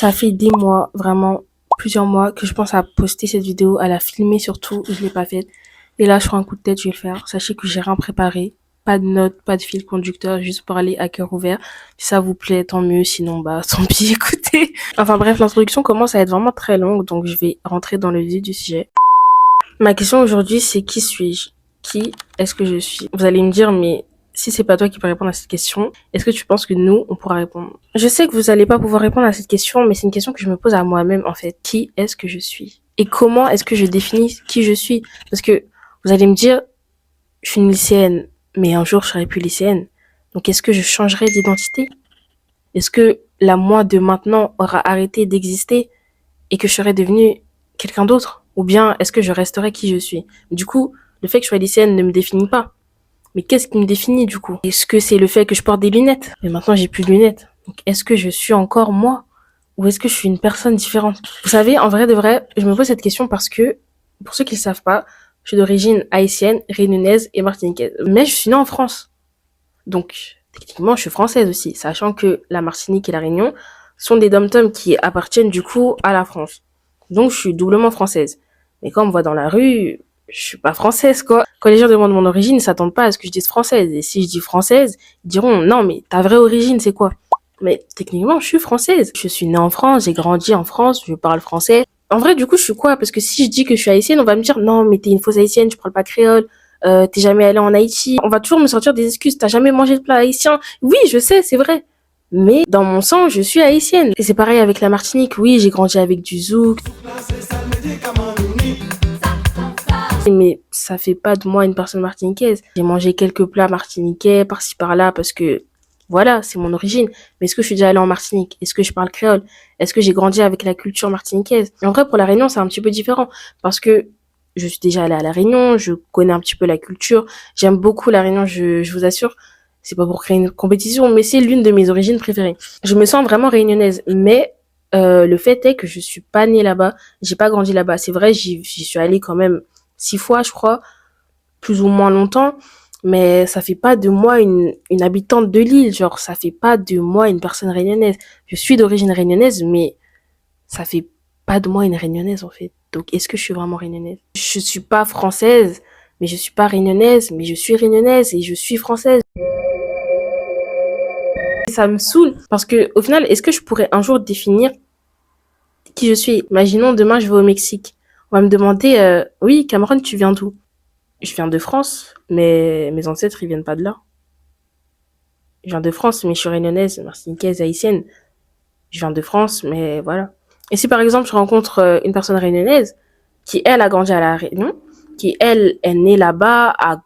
Ça fait des mois, vraiment plusieurs mois, que je pense à poster cette vidéo, à la filmer surtout. Je l'ai pas faite. Et là, sur un coup de tête, je vais le faire. Sachez que j'ai rien préparé. Pas de notes, pas de fil conducteur, juste pour aller à cœur ouvert. Si ça vous plaît, tant mieux. Sinon, bah, tant pis, écoutez. Enfin bref, l'introduction commence à être vraiment très longue, donc je vais rentrer dans le vif du sujet. Ma question aujourd'hui, c'est qui suis-je? Qui est-ce que je suis? Vous allez me dire, mais si c'est pas toi qui peux répondre à cette question, est-ce que tu penses que nous, on pourra répondre? Je sais que vous allez pas pouvoir répondre à cette question, mais c'est une question que je me pose à moi-même, en fait. Qui est-ce que je suis? Et comment est-ce que je définis qui je suis? Parce que vous allez me dire, je suis une lycéenne, mais un jour, je serai plus lycéenne. Donc, est-ce que je changerai d'identité? Est-ce que la moi de maintenant aura arrêté d'exister et que je serais devenue quelqu'un d'autre? Ou bien est-ce que je resterai qui je suis? Du coup, le fait que je sois lycéenne ne me définit pas. Mais qu'est-ce qui me définit du coup? Est-ce que c'est le fait que je porte des lunettes? Mais maintenant j'ai plus de lunettes. Donc est-ce que je suis encore moi? Ou est-ce que je suis une personne différente? Vous savez, en vrai de vrai, je me pose cette question parce que, pour ceux qui ne savent pas, je suis d'origine haïtienne, réunionnaise et martiniquaise. Mais je suis née en France. Donc, techniquement, je suis française aussi, sachant que la Martinique et la Réunion sont des dom-toms qui appartiennent du coup à la France. Donc, je suis doublement française. Mais quand on me voit dans la rue, je suis pas française, quoi. Quand les gens demandent mon origine, ils s'attendent pas à ce que je dise française. Et si je dis française, ils diront, non, mais ta vraie origine, c'est quoi? Mais techniquement, je suis française. Je suis née en France, j'ai grandi en France, je parle français. En vrai, du coup, je suis quoi? Parce que si je dis que je suis haïtienne, on va me dire, non, mais t'es une fausse haïtienne, tu parles pas créole, t'es jamais allé en Haïti. On va toujours me sortir des excuses. T'as jamais mangé de plat haïtien. Oui, je sais, c'est vrai. Mais dans mon sang, je suis haïtienne. Et c'est pareil avec la Martinique. Oui, j'ai grandi avec du zouk. Mais ça fait pas de moi une personne martiniquaise. J'ai mangé quelques plats martiniquais par-ci par-là parce que voilà, c'est mon origine. Mais est-ce que je suis déjà allée en Martinique? Est-ce que je parle créole? Est-ce que j'ai grandi avec la culture martiniquaise? En vrai, pour la Réunion, c'est un petit peu différent parce que je suis déjà allée à la Réunion, je connais un petit peu la culture. J'aime beaucoup la Réunion, je vous assure. C'est pas pour créer une compétition, mais c'est l'une de mes origines préférées. Je me sens vraiment réunionnaise, mais le fait est que je suis pas née là-bas, j'ai pas grandi là-bas. C'est vrai, j'y suis allée quand même 6 fois, je crois, plus ou moins longtemps, mais ça fait pas de moi une habitante de l'île, genre, ça fait pas de moi une personne réunionnaise. Je suis d'origine réunionnaise, mais ça fait pas de moi une réunionnaise, en fait. Donc, est-ce que je suis vraiment réunionnaise? Je suis pas française, mais je suis pas réunionnaise, mais je suis réunionnaise et je suis française. Ça me saoule, parce que, au final, est-ce que je pourrais un jour définir qui je suis? Imaginons, demain, je vais au Mexique. On va me demander, oui, Cameron, tu viens d'où? Je viens de France, mais mes ancêtres, ils viennent pas de là. Je viens de France, mais je suis réunionnaise, martiniquaise, haïtienne. Je viens de France, mais voilà. Et si par exemple je rencontre une personne réunionnaise qui elle a grandi à la Réunion, qui elle est née là-bas, a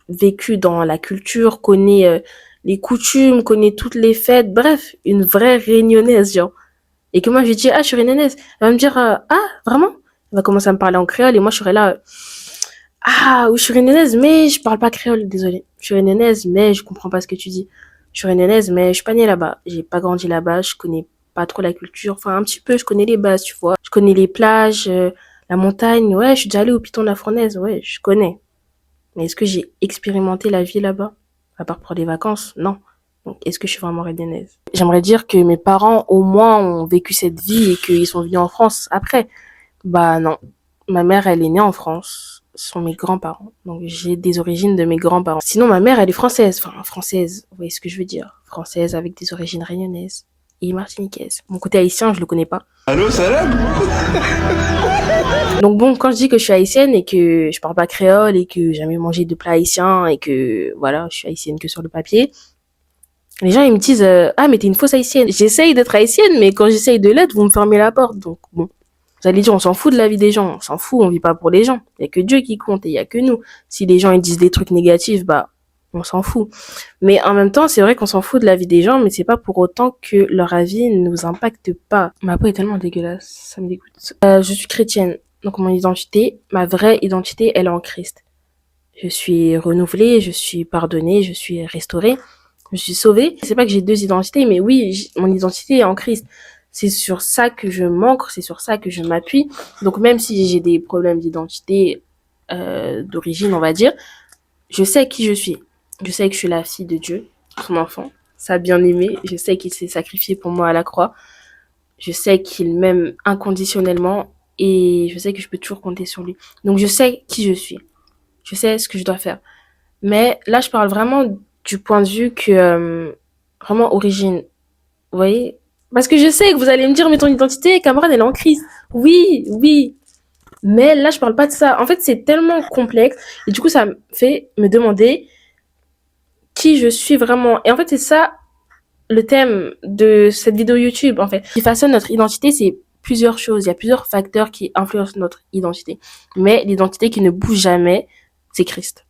vécu dans la culture, connaît les coutumes, connaît toutes les fêtes, bref, une vraie réunionnaise, genre. Et que moi je lui dis ah je suis réunionnaise, elle va me dire ah vraiment? Elle va commencer à me parler en créole et moi je serai là ah oui je suis réunionnaise mais je parle pas créole, désolée. Je suis réunionnaise mais je comprends pas ce que tu dis. Je suis réunionnaise mais je suis pas née là-bas, j'ai pas grandi là-bas, je connais pas trop la culture, enfin un petit peu, je connais les bases, tu vois. Je connais les plages, la montagne, ouais, je suis déjà allée au Piton de la Fournaise, ouais, je connais. Mais est-ce que j'ai expérimenté la vie là-bas? À part pour les vacances? Non. Donc, est-ce que je suis vraiment réunionnaise? J'aimerais dire que mes parents, au moins, ont vécu cette vie et qu'ils sont venus en France après. Bah non. Ma mère, elle est née en France. Ce sont mes grands-parents. Donc, j'ai des origines de mes grands-parents. Sinon, ma mère, elle est française. Enfin, française, vous voyez ce que je veux dire. Française avec des origines réunionnaises et martiniquaises. Mon côté haïtien, je le connais pas. Allô, salam. Donc bon, quand je dis que je suis haïtienne et que je parle pas créole et que j'ai jamais mangé de plat haïtien et que voilà, je suis haïtienne que sur le papier, les gens ils me disent ah mais t'es une fausse haïtienne. J'essaye d'être haïtienne mais quand j'essaye de l'être, vous me fermez la porte. Donc bon, vous allez dire on s'en fout de la vie des gens, on s'en fout, on vit pas pour les gens. Il y a que Dieu qui compte et il y a que nous. Si les gens ils disent des trucs négatifs, bah on s'en fout. Mais en même temps, c'est vrai qu'on s'en fout de la vie des gens, mais c'est pas pour autant que leur avis ne nous impacte pas. Ma peau est tellement dégueulasse, ça me dégoûte. Je suis chrétienne, donc mon identité, ma vraie identité, elle est en Christ. Je suis renouvelée, je suis pardonnée, je suis restaurée, je suis sauvée. C'est pas que j'ai deux identités, mais oui, mon identité est en Christ. C'est sur ça que je m'ancre, c'est sur ça que je m'appuie. Donc même si j'ai des problèmes d'identité d'origine, on va dire, je sais qui je suis. Je sais que je suis la fille de Dieu, son enfant, sa bien-aimée. Je sais qu'il s'est sacrifié pour moi à la croix. Je sais qu'il m'aime inconditionnellement et je sais que je peux toujours compter sur lui. Donc je sais qui je suis. Je sais ce que je dois faire. Mais là, je parle vraiment du point de vue que vraiment origine. Vous voyez? Parce que je sais que vous allez me dire, mais ton identité, Cameron, elle est en crise. Oui, oui. Mais là, je parle pas de ça. En fait, c'est tellement complexe. Et du coup, ça me fait me demander qui je suis vraiment. Et en fait, c'est ça le thème de cette vidéo YouTube, en fait. Ce qui façonne notre identité, c'est plusieurs choses. Il y a plusieurs facteurs qui influencent notre identité. Mais l'identité qui ne bouge jamais, c'est Christ.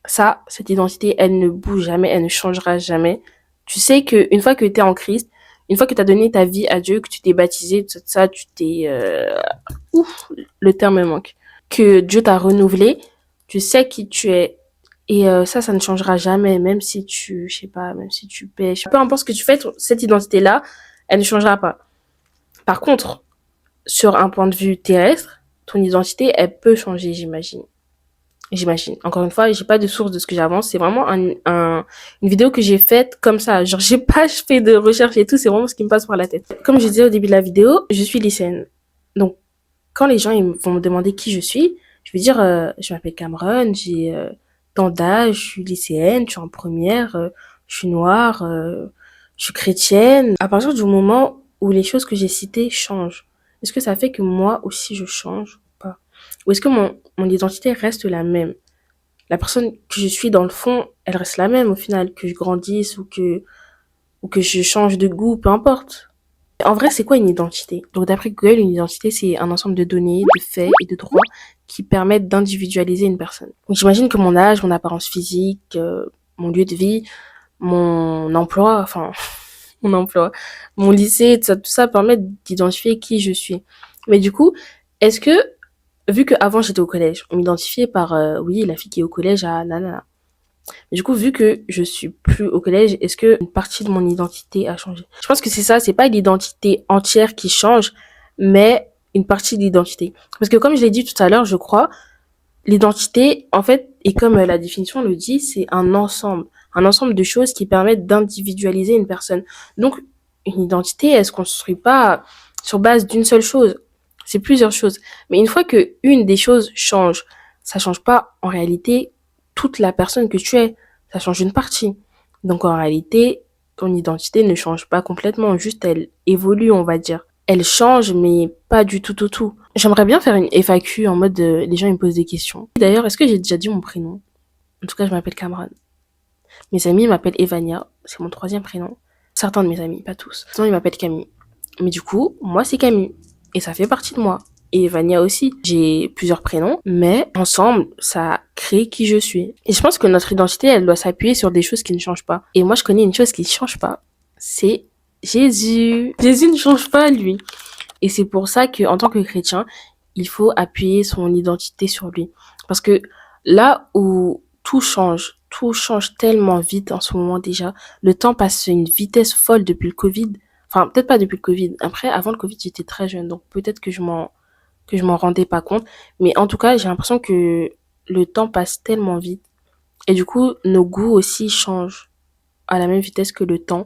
Ça, cette identité, elle ne bouge jamais, elle ne changera jamais. Tu sais que une fois que tu es en Christ, une fois que tu as donné ta vie à Dieu, que tu t'es baptisé, tout ça, tu t'es... Ouf, le terme me manque. Que Dieu t'a renouvelé, tu sais qui tu es. Et ça ne changera jamais, même si tu, je sais pas, même si tu pêches. Peu importe ce que tu fais, cette identité-là, elle ne changera pas. Par contre, sur un point de vue terrestre, ton identité, elle peut changer, j'imagine. J'imagine. Encore une fois, j'ai pas de source de ce que j'avance. C'est vraiment une vidéo que j'ai faite comme ça. Genre, j'ai pas fait de recherche et tout. C'est vraiment ce qui me passe par la tête. Comme je disais au début de la vidéo, je suis lycéenne. Donc, quand les gens vont me demander qui je suis, je vais dire, je m'appelle Cameron, j'ai tant d'âge, je suis lycéenne, je suis en première, je suis noire, je suis chrétienne. À partir du moment où les choses que j'ai citées changent, est-ce que ça fait que moi aussi je change ou pas? Ou est-ce que mon identité reste la même? La personne que je suis dans le fond, elle reste la même au final, que je grandisse ou que je change de goût, peu importe. En vrai, c'est quoi une identité? Donc, d'après Google, une identité, c'est un ensemble de données, de faits et de droits qui permettent d'individualiser une personne. Donc, j'imagine que mon âge, mon apparence physique, mon lieu de vie, mon emploi, enfin, mon emploi, mon lycée, tout ça permet d'identifier qui je suis. Mais du coup, est-ce que, vu qu'avant j'étais au collège, on m'identifiait par, oui, la fille qui est au collège à nanana. Du coup, vu que je suis plus au collège, est-ce que une partie de mon identité a changé? Je pense que c'est ça, c'est pas l'identité entière qui change, mais une partie de l'identité. Parce que comme je l'ai dit tout à l'heure, je crois, l'identité, en fait, et comme la définition le dit, c'est un ensemble de choses qui permettent d'individualiser une personne. Donc, une identité, elle se construit pas sur base d'une seule chose. C'est plusieurs choses. Mais une fois que une des choses change, ça change pas en réalité toute la personne que tu es. Ça change une partie. Donc, en réalité, ton identité ne change pas complètement. Juste, elle évolue, on va dire. Elle change, mais pas du tout au tout. J'aimerais bien faire une FAQ en mode les gens ils me posent des questions. D'ailleurs, est-ce que j'ai déjà dit mon prénom? En tout cas, je m'appelle Cameron. Mes amis m'appellent Evania, c'est mon troisième prénom. Certains de mes amis, pas tous. Sinon, ils m'appellent Camille. Mais du coup, moi, c'est Camille. Et ça fait partie de moi. Et Evania aussi. J'ai plusieurs prénoms, mais ensemble, ça crée qui je suis. Et je pense que notre identité, elle doit s'appuyer sur des choses qui ne changent pas. Et moi, je connais une chose qui ne change pas. C'est Jésus. Jésus ne change pas, lui. Et c'est pour ça que, en tant que chrétien, il faut appuyer son identité sur lui. Parce que là où tout change tellement vite en ce moment déjà. Le temps passe à une vitesse folle depuis le Covid. Enfin, peut-être pas depuis le Covid. Après, avant le Covid, j'étais très jeune, donc peut-être que je m'en rendais pas compte. Mais en tout cas, j'ai l'impression que le temps passe tellement vite. Et du coup, nos goûts aussi changent à la même vitesse que le temps.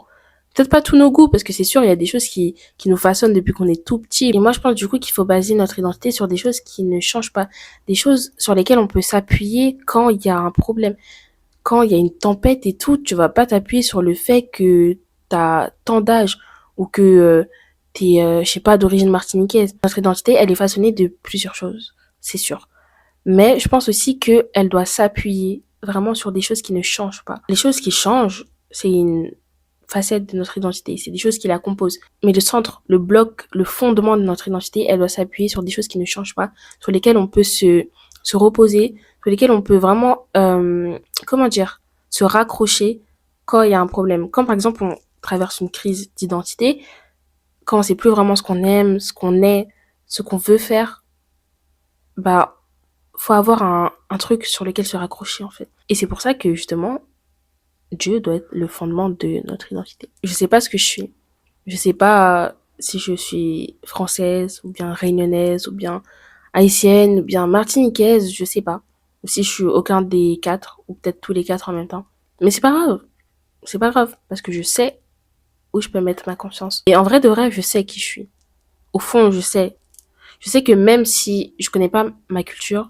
Peut-être pas tous nos goûts, parce que c'est sûr, il y a des choses qui nous façonnent depuis qu'on est tout petit. Et moi, je pense du coup qu'il faut baser notre identité sur des choses qui ne changent pas. Des choses sur lesquelles on peut s'appuyer quand il y a un problème. Quand il y a une tempête et tout, tu vas pas t'appuyer sur le fait que t'as tant d'âge ou que t'es, je sais pas, d'origine martiniquaise. Notre identité, elle est façonnée de plusieurs choses, c'est sûr. Mais je pense aussi qu'elle doit s'appuyer vraiment sur des choses qui ne changent pas. Les choses qui changent, c'est une facette de notre identité, c'est des choses qui la composent. Mais le centre, le bloc, le fondement de notre identité, elle doit s'appuyer sur des choses qui ne changent pas, sur lesquelles on peut se reposer, sur lesquelles on peut vraiment, comment dire, se raccrocher quand il y a un problème. Quand par exemple on traverse une crise d'identité, quand on sait plus vraiment ce qu'on aime, ce qu'on est, ce qu'on veut faire, bah faut avoir un truc sur lequel se raccrocher en fait. Et c'est pour ça que justement, Dieu doit être le fondement de notre identité. Je sais pas ce que je suis. Je sais pas si je suis française, ou bien réunionnaise, ou bien haïtienne, ou bien martiniquaise, je sais pas. Ou si je suis aucun des quatre, ou peut-être tous les quatre en même temps. Mais c'est pas grave. C'est pas grave, parce que je sais où je peux mettre ma confiance. Et en vrai de vrai, je sais qui je suis. Au fond, je sais. Je sais que même si je connais pas ma culture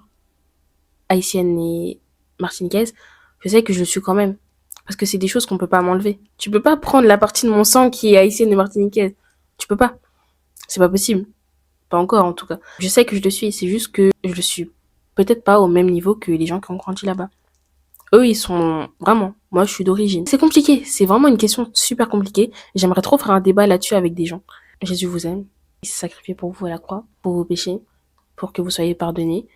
haïtienne et martiniquaise, je sais que je le suis quand même. Parce que c'est des choses qu'on peut pas m'enlever. Tu peux pas prendre la partie de mon sang qui est haïtienne et martiniquaise. Tu peux pas. C'est pas possible. Pas encore, en tout cas. Je sais que je le suis. C'est juste que je le suis peut-être pas au même niveau que les gens qui ont grandi là-bas. Eux, ils sont vraiment. Moi, je suis d'origine. C'est compliqué. C'est vraiment une question super compliquée. J'aimerais trop faire un débat là-dessus avec des gens. Jésus vous aime. Il s'est sacrifié pour vous à la croix, pour vos péchés, pour que vous soyez pardonnés,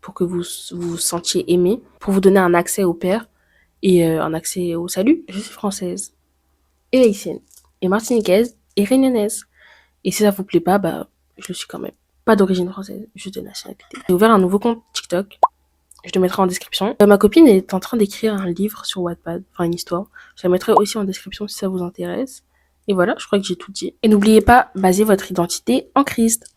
pour que vous vous sentiez aimé, pour vous donner un accès au Père et un accès au salut. Je suis française et haïtienne et martiniquaise et réunionnaise. Et si ça vous plaît pas, bah, je le suis quand même. Pas d'origine française, juste de nationalité. J'ai ouvert un nouveau compte TikTok. Je le mettrai en description. Ma copine est en train d'écrire un livre sur Wattpad, enfin une histoire. Je la mettrai aussi en description si ça vous intéresse. Et voilà, je crois que j'ai tout dit. Et n'oubliez pas, basez votre identité en Christ.